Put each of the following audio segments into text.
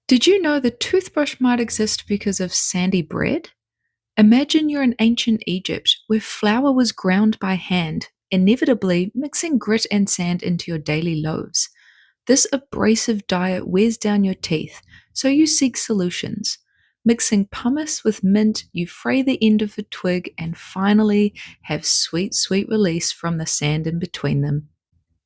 Did you know the toothbrush might exist because of sandy bread? Imagine you're in ancient Egypt where flour was ground by hand, inevitably mixing grit and sand into your daily loaves. This abrasive diet wears down your teeth, so you seek solutions. Mixing pumice with mint, you fray the end of a twig and finally have sweet, sweet release from the sand in between them.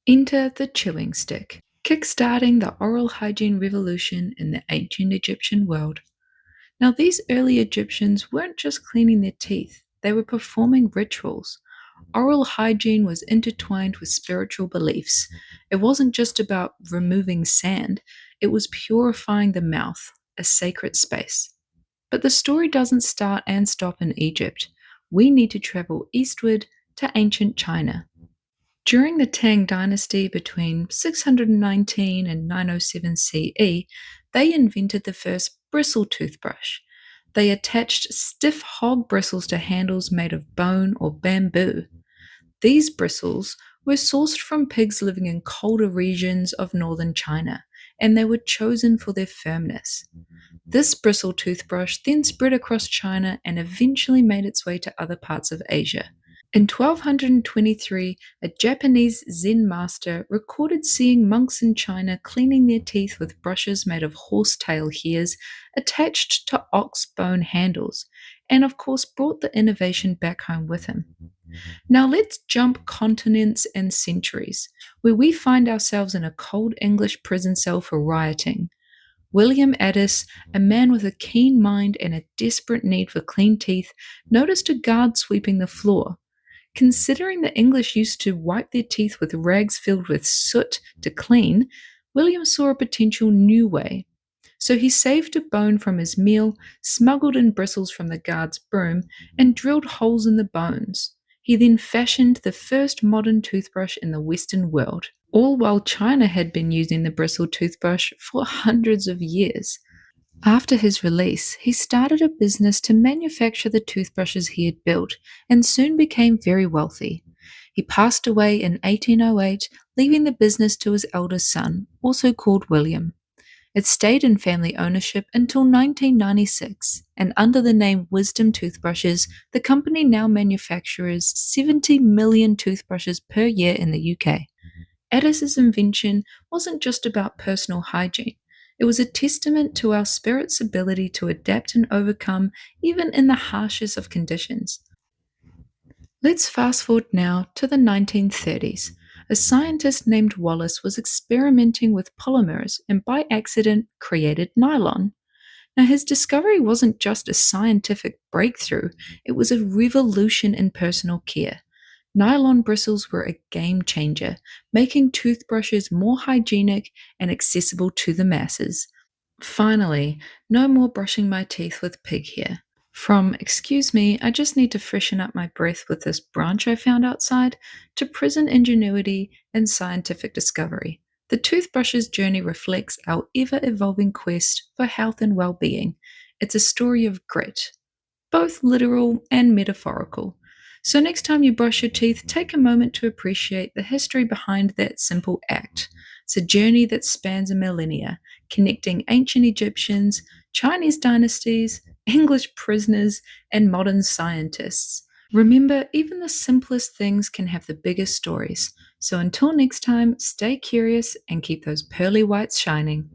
Enter the chewing stick, kickstarting the oral hygiene revolution in the ancient Egyptian world. Now, these early Egyptians weren't just cleaning their teeth, they were performing rituals. Oral hygiene was intertwined with spiritual beliefs. It wasn't just about removing sand, it was purifying the mouth, a sacred space. But the story doesn't start and stop in Egypt. We need to travel eastward to ancient China. During the Tang Dynasty between 619 and 907 CE, they invented the first bristle toothbrush. They attached stiff hog bristles to handles made of bone or bamboo. These bristles were sourced from pigs living in colder regions of northern China, and they were chosen for their firmness. This bristle toothbrush then spread across China and eventually made its way to other parts of Asia. In 1223, a Japanese Zen master recorded seeing monks in China cleaning their teeth with brushes made of horsetail hairs attached to ox bone handles, and of course brought the innovation back home with him. Now let's jump continents and centuries, where we find ourselves in a cold English prison cell for rioting. William Addis, a man with a keen mind and a desperate need for clean teeth, noticed a guard sweeping the floor. Considering the English used to wipe their teeth with rags filled with soot to clean, William saw a potential new way. So he saved a bone from his meal, smuggled in bristles from the guard's broom, and drilled holes in the bones. He then fashioned the first modern toothbrush in the Western world, all while China had been using the bristle toothbrush for hundreds of years. After his release, he started a business to manufacture the toothbrushes he had built and soon became very wealthy. He passed away in 1808, leaving the business to his eldest son, also called William. It stayed in family ownership until 1996, and under the name Wisdom Toothbrushes, the company now manufactures 70 million toothbrushes per year in the UK. Addis's invention wasn't just about personal hygiene. It was a testament to our spirit's ability to adapt and overcome even in the harshest of conditions. Let's fast forward now to the 1930s. A scientist named Wallace was experimenting with polymers and by accident created nylon. Now, his discovery wasn't just a scientific breakthrough, it was a revolution in personal care. Nylon bristles were a game changer, making toothbrushes more hygienic and accessible to the masses. Finally, no more brushing my teeth with pig hair. From, excuse me, I just need to freshen up my breath with this branch I found outside, to prison ingenuity and scientific discovery. The toothbrush's journey reflects our ever evolving quest for health and well being. It's a story of grit, both literal and metaphorical. So, next time you brush your teeth, take a moment to appreciate the history behind that simple act. It's a journey that spans a millennia, connecting ancient Egyptians, Chinese dynasties, English prisoners, and modern scientists. Remember, even the simplest things can have the biggest stories. So, until next time, stay curious and keep those pearly whites shining.